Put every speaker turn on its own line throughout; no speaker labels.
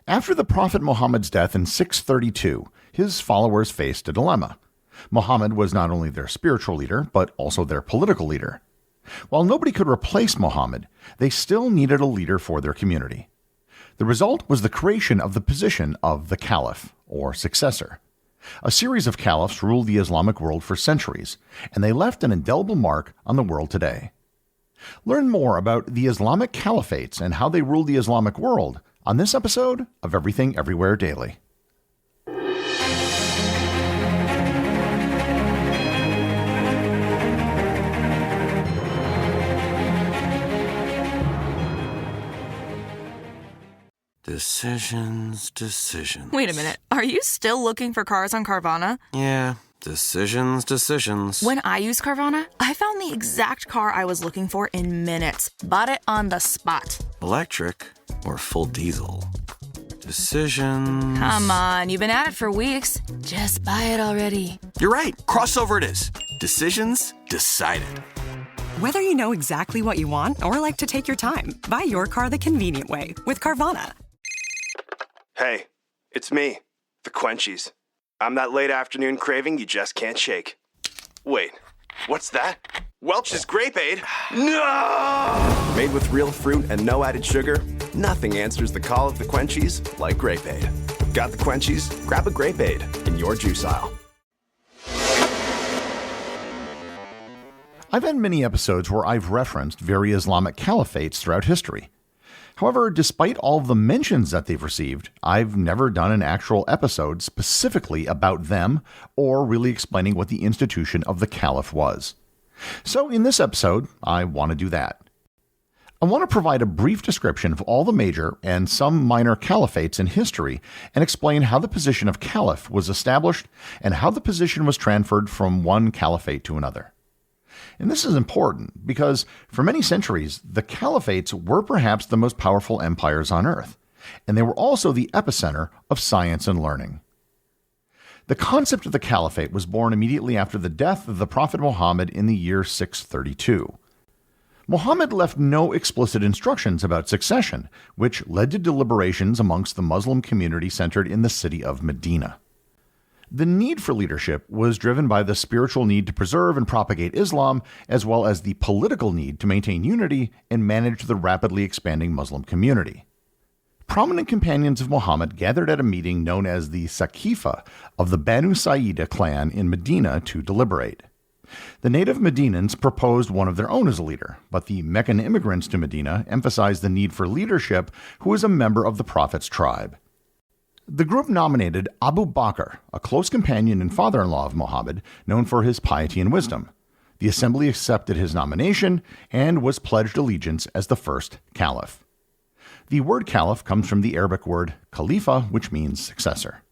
After the Prophet Mohammed's death in 632, his followers faced a dilemma. Muhammad was not only their spiritual leader, but also their political leader. While nobody could replace Muhammad, they still needed a leader for their community. The result was the creation of the position of the caliph, or successor. A series of caliphs ruled the Islamic world for centuries, and they left an indelible mark on the world today. Learn more about the Islamic Caliphates and how they ruled the Islamic world on this episode of Everything Everywhere Daily.
Decisions.
Wait a minute. Are you still looking for cars on Carvana?
Yeah, decisions.
When I used Carvana, I found the exact car I was looking for in minutes. Bought it on the spot.
Electric or full diesel? Decisions.
Come on, you've been at it for weeks. Just buy it already.
You're right. Crossover it is. Decisions decided.
Whether you know exactly what you want or like to take your time, buy your car the convenient way with Carvana.
Hey, it's me, the Quenchies. I'm that late afternoon craving you just can't shake. Wait, what's that? Welch's Grape Aid? No! Made with real fruit and no added sugar, nothing answers the call of the Quenchies like Grape Aid. Got the Quenchies? Grab a Grape Aid in your juice aisle.
I've had many episodes where I've referenced various Islamic caliphates throughout history. However, despite all of the mentions that they've received, I've never done an actual episode specifically about them or really explaining what the institution of the caliph was. So in this episode, I want to do that. I want to provide a brief description of all the major and some minor caliphates in history and explain how the position of caliph was established and how the position was transferred from one caliphate to another. And this is important because for many centuries, the caliphates were perhaps the most powerful empires on earth, and they were also the epicenter of science and learning. The concept of the caliphate was born immediately after the death of the Prophet Mohammed in the year 632. Muhammad left no explicit instructions about succession, which led to deliberations amongst the Muslim community centered in the city of Medina. The need for leadership was driven by the spiritual need to preserve and propagate Islam, as well as the political need to maintain unity and manage the rapidly expanding Muslim community. Prominent companions of Muhammad gathered at a meeting known as the Saqifa of the Banu Saida clan in Medina to deliberate. The native Medinans proposed one of their own as a leader, but the Meccan immigrants to Medina emphasized the need for leadership who was a member of the Prophet's tribe. The group nominated Abu Bakr, a close companion and father-in-law of Muhammad, known for his piety and wisdom. The assembly accepted his nomination and was pledged allegiance as the first caliph. The word caliph comes from the Arabic word khalifa, which means successor.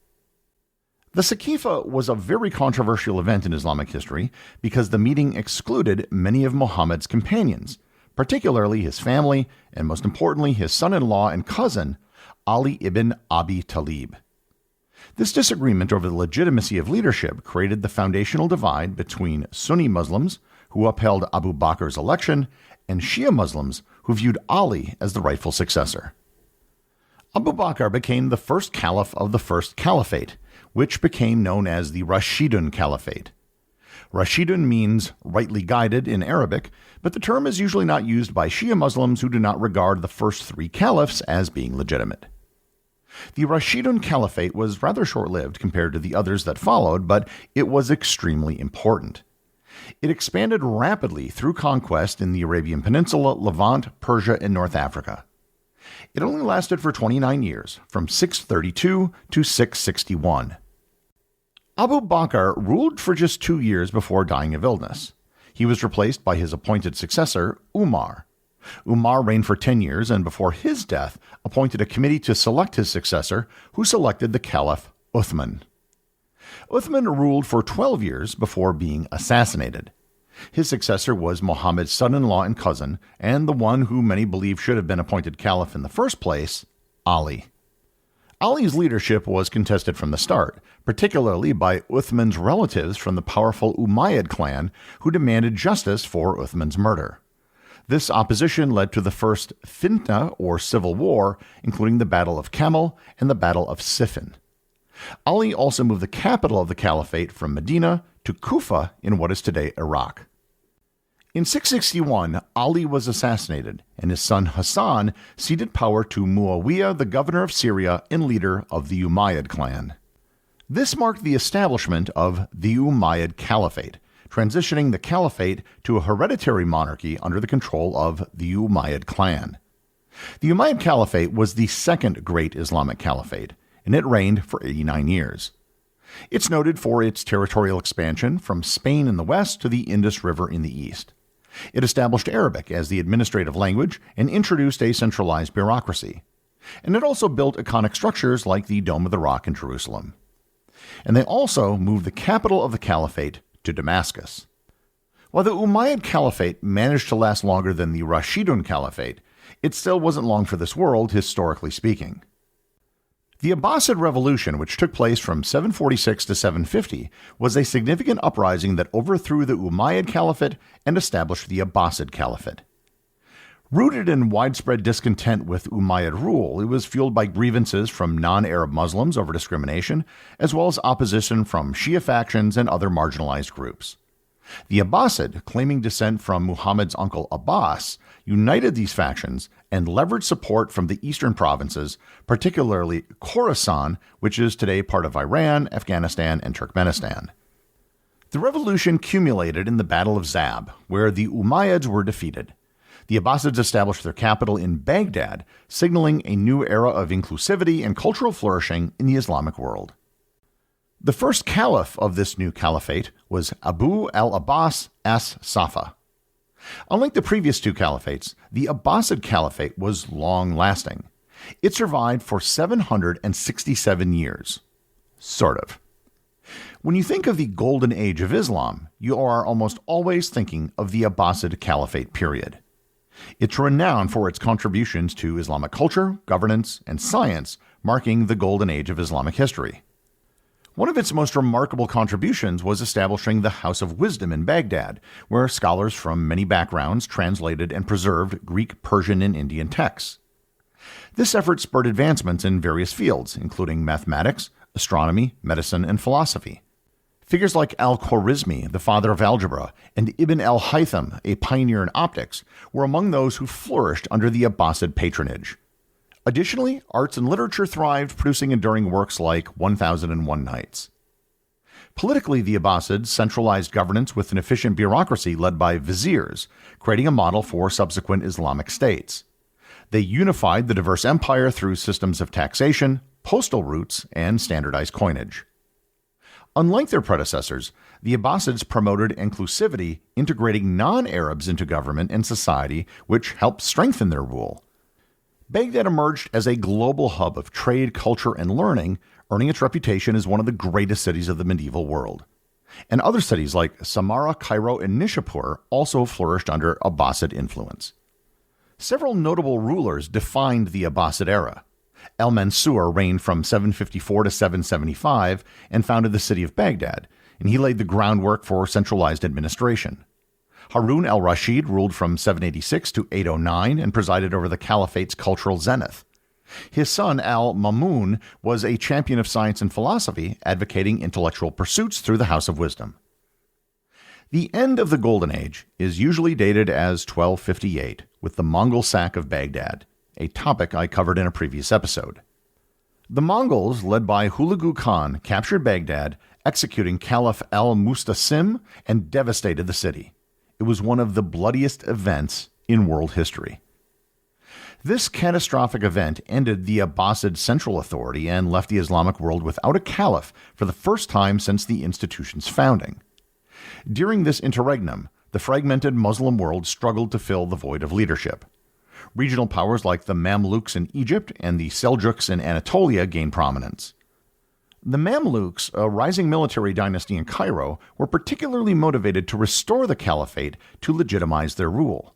The Saqifa was a very controversial event in Islamic history because the meeting excluded many of Muhammad's companions, particularly his family and, most importantly, his son-in-law and cousin, Ali ibn Abi Talib. This disagreement over the legitimacy of leadership created the foundational divide between Sunni Muslims, who upheld Abu Bakr's election, and Shia Muslims, who viewed Ali as the rightful successor. Abu Bakr became the first caliph of the first caliphate, which became known as the Rashidun Caliphate. Rashidun means rightly guided in Arabic, but the term is usually not used by Shia Muslims who do not regard the first three caliphs as being legitimate. The Rashidun Caliphate was rather short-lived compared to the others that followed, but it was extremely important. It expanded rapidly through conquest in the Arabian Peninsula, Levant, Persia, and North Africa. It only lasted for 29 years, from 632 to 661. Abu Bakr ruled for just 2 years before dying of illness. He was replaced by his appointed successor, Umar. Umar reigned for 10 years and before his death appointed a committee to select his successor, who selected the Caliph Uthman. Uthman ruled for 12 years before being assassinated. His successor was Muhammad's son-in-law and cousin, and the one who many believe should have been appointed caliph in the first place, Ali. Ali's leadership was contested from the start, particularly by Uthman's relatives from the powerful Umayyad clan who demanded justice for Uthman's murder. This opposition led to the first fitna, or civil war, including the Battle of Camel and the Battle of Siffin. Ali also moved the capital of the caliphate from Medina to Kufa in what is today Iraq. In 661, Ali was assassinated, and his son Hassan ceded power to Muawiyah, the governor of Syria and leader of the Umayyad clan. This marked the establishment of the Umayyad Caliphate, transitioning the caliphate to a hereditary monarchy under the control of the Umayyad clan. The Umayyad Caliphate was the second great Islamic caliphate, and it reigned for 89 years. It's noted for its territorial expansion from Spain in the west to the Indus River in the east. It established Arabic as the administrative language and introduced a centralized bureaucracy. And it also built iconic structures like the Dome of the Rock in Jerusalem. And they also moved the capital of the caliphate to Damascus. While the Umayyad Caliphate managed to last longer than the Rashidun Caliphate, it still wasn't long for this world, historically speaking. The Abbasid Revolution, which took place from 746 to 750, was a significant uprising that overthrew the Umayyad Caliphate and established the Abbasid Caliphate. Rooted in widespread discontent with Umayyad rule, it was fueled by grievances from non-Arab Muslims over discrimination, as well as opposition from Shia factions and other marginalized groups. The Abbasid, claiming descent from Muhammad's uncle Abbas, united these factions and leveraged support from the eastern provinces, particularly Khorasan, which is today part of Iran, Afghanistan, and Turkmenistan. The revolution culminated in the Battle of Zab, where the Umayyads were defeated. The Abbasids established their capital in Baghdad, signaling a new era of inclusivity and cultural flourishing in the Islamic world. The first caliph of this new caliphate was Abu al-Abbas as-Safa. Unlike the previous two caliphates, the Abbasid Caliphate was long-lasting. It survived for 767 years. Sort of. When you think of the Golden Age of Islam, you are almost always thinking of the Abbasid Caliphate period. It's renowned for its contributions to Islamic culture, governance, and science, marking the Golden Age of Islamic history. One of its most remarkable contributions was establishing the House of Wisdom in Baghdad, where scholars from many backgrounds translated and preserved Greek, Persian, and Indian texts. This effort spurred advancements in various fields, including mathematics, astronomy, medicine, and philosophy. Figures like al-Khwarizmi, the father of algebra, and Ibn al-Haytham, a pioneer in optics, were among those who flourished under the Abbasid patronage. Additionally, arts and literature thrived, producing enduring works like 1001 Nights. Politically, the Abbasids centralized governance with an efficient bureaucracy led by viziers, creating a model for subsequent Islamic states. They unified the diverse empire through systems of taxation, postal routes, and standardized coinage. Unlike their predecessors, the Abbasids promoted inclusivity, integrating non-Arabs into government and society, which helped strengthen their rule. Baghdad emerged as a global hub of trade, culture, and learning, earning its reputation as one of the greatest cities of the medieval world. And other cities like Samarra, Cairo, and Nishapur also flourished under Abbasid influence. Several notable rulers defined the Abbasid era. Al-Mansur reigned from 754 to 775 and founded the city of Baghdad, and he laid the groundwork for centralized administration. Harun al-Rashid ruled from 786 to 809 and presided over the caliphate's cultural zenith. His son al-Mamun was a champion of science and philosophy, advocating intellectual pursuits through the House of Wisdom. The end of the Golden Age is usually dated as 1258, with the Mongol sack of Baghdad, a topic I covered in a previous episode. The Mongols, led by Hulagu Khan, captured Baghdad, executing Caliph al-Mustasim, and devastated the city. It was one of the bloodiest events in world history. This catastrophic event ended the Abbasid central authority and left the Islamic world without a caliph for the first time since the institution's founding. During this interregnum, the fragmented Muslim world struggled to fill the void of leadership. Regional powers like the Mamluks in Egypt and the Seljuks in Anatolia gained prominence. The Mamluks, a rising military dynasty in Cairo, were particularly motivated to restore the caliphate to legitimize their rule.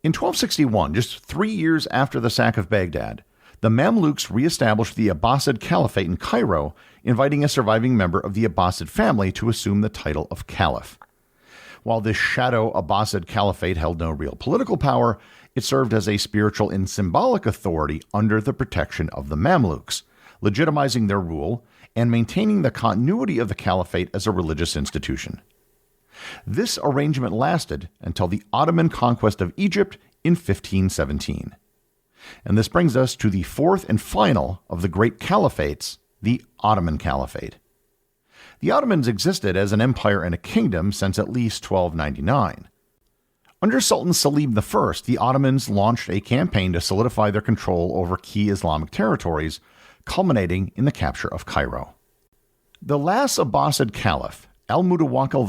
In 1261, just 3 years after the sack of Baghdad, the Mamluks re-established the Abbasid Caliphate in Cairo, inviting a surviving member of the Abbasid family to assume the title of caliph. While this shadow Abbasid Caliphate held no real political power, it served as a spiritual and symbolic authority under the protection of the Mamluks, legitimizing their rule and maintaining the continuity of the caliphate as a religious institution. This arrangement lasted until the Ottoman conquest of Egypt in 1517. And this brings us to the fourth and final of the great caliphates, the Ottoman Caliphate. The Ottomans existed as an empire and a kingdom since at least 1299. Under Sultan Selim I, the Ottomans launched a campaign to solidify their control over key Islamic territories, culminating in the capture of Cairo. The last Abbasid Caliph, Al-Mutawakkil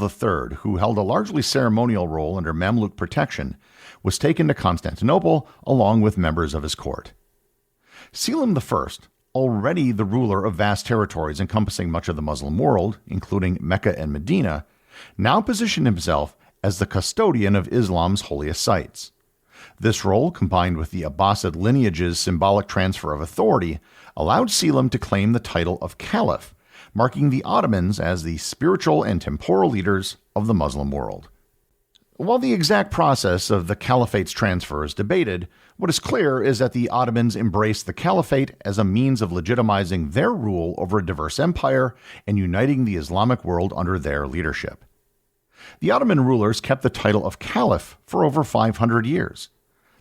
III, who held a largely ceremonial role under Mamluk protection, was taken to Constantinople along with members of his court. Selim I, already the ruler of vast territories encompassing much of the Muslim world, including Mecca and Medina, now positioned himself as the custodian of Islam's holiest sites. This role, combined with the Abbasid lineage's symbolic transfer of authority, allowed Selim to claim the title of caliph, marking the Ottomans as the spiritual and temporal leaders of the Muslim world. While the exact process of the caliphate's transfer is debated, what is clear is that the Ottomans embraced the caliphate as a means of legitimizing their rule over a diverse empire and uniting the Islamic world under their leadership. The Ottoman rulers kept the title of caliph for over 500 years.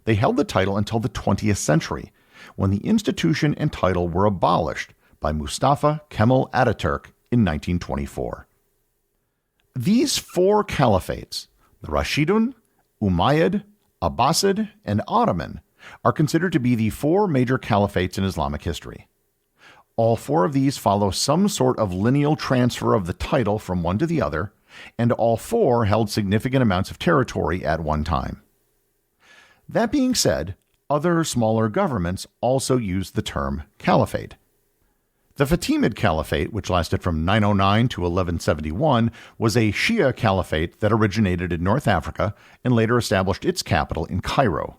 They held the title until the 20th century, when the institution and title were abolished by Mustafa Kemal Ataturk in 1924. These four caliphates, the Rashidun, Umayyad, Abbasid, and Ottoman, are considered to be the four major caliphates in Islamic history. All four of these follow some sort of lineal transfer of the title from one to the other, and all four held significant amounts of territory at one time. That being said, other smaller governments also used the term caliphate. The Fatimid Caliphate, which lasted from 909 to 1171, was a Shia caliphate that originated in North Africa and later established its capital in Cairo.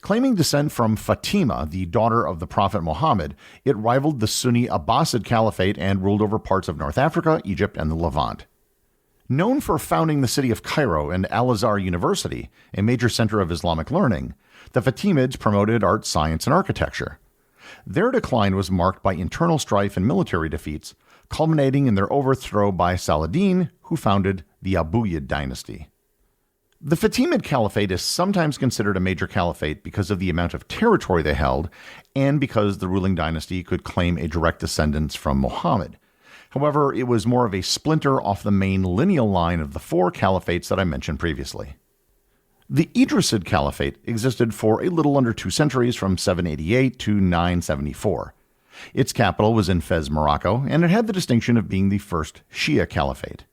Claiming descent from Fatima, the daughter of the Prophet Mohammed, it rivaled the Sunni Abbasid Caliphate and ruled over parts of North Africa, Egypt, and the Levant. Known for founding the city of Cairo and Al-Azhar University, a major center of Islamic learning, the Fatimids promoted art, science, and architecture. Their decline was marked by internal strife and military defeats, culminating in their overthrow by Saladin, who founded the Abuyyid dynasty. The Fatimid Caliphate is sometimes considered a major caliphate because of the amount of territory they held and because the ruling dynasty could claim a direct descendance from Muhammad. However, it was more of a splinter off the main lineal line of the four caliphates that I mentioned previously. The Idrisid Caliphate existed for a little under 2 centuries from 788 to 974. Its capital was in Fez, Morocco, and it had the distinction of being the first Shia caliphate.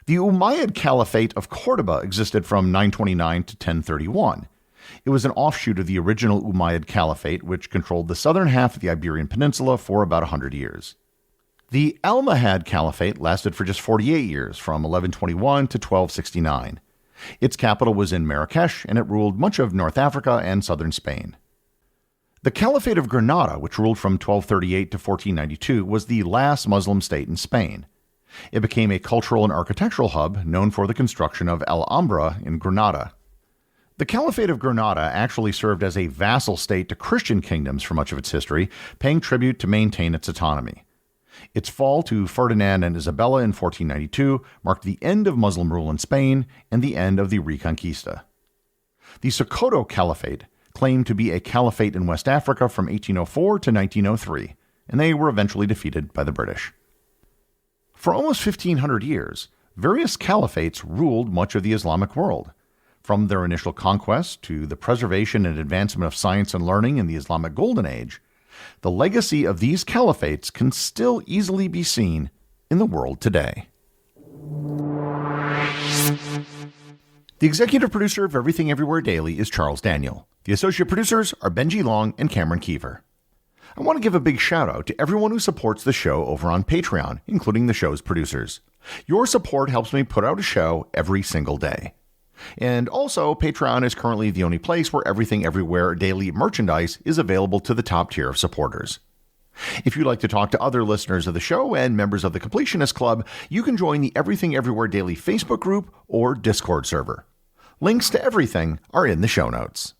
The Umayyad Caliphate of Cordoba existed from 929 to 1031. It was an offshoot of the original Umayyad Caliphate, which controlled the southern half of the Iberian Peninsula for about 100 years. The Almohad Caliphate lasted for just 48 years, from 1121 to 1269. Its capital was in Marrakesh, and it ruled much of North Africa and southern Spain. The Caliphate of Granada, which ruled from 1238 to 1492, was the last Muslim state in Spain. It became a cultural and architectural hub known for the construction of Alhambra in Granada. The Caliphate of Granada actually served as a vassal state to Christian kingdoms for much of its history, paying tribute to maintain its autonomy. Its fall to Ferdinand and Isabella in 1492 marked the end of Muslim rule in Spain and the end of the Reconquista. The Sokoto Caliphate claimed to be a caliphate in West Africa from 1804 to 1903, and they were eventually defeated by the British. For almost 1,500 years, various caliphates ruled much of the Islamic world. From their initial conquest to the preservation and advancement of science and learning in the Islamic Golden Age, the legacy of these caliphates can still easily be seen in the world today. The executive producer of Everything Everywhere Daily is Charles Daniel. The associate producers are Benji Long and Cameron Kieffer. I want to give a big shout out to everyone who supports the show over on Patreon, including the show's producers. Your support helps me put out a show every single day. And also, Patreon is currently the only place where Everything Everywhere Daily merchandise is available to the top tier of supporters. If you'd like to talk to other listeners of the show and members of the Completionist Club, you can join the Everything Everywhere Daily Facebook group or Discord server. Links to everything are in the show notes.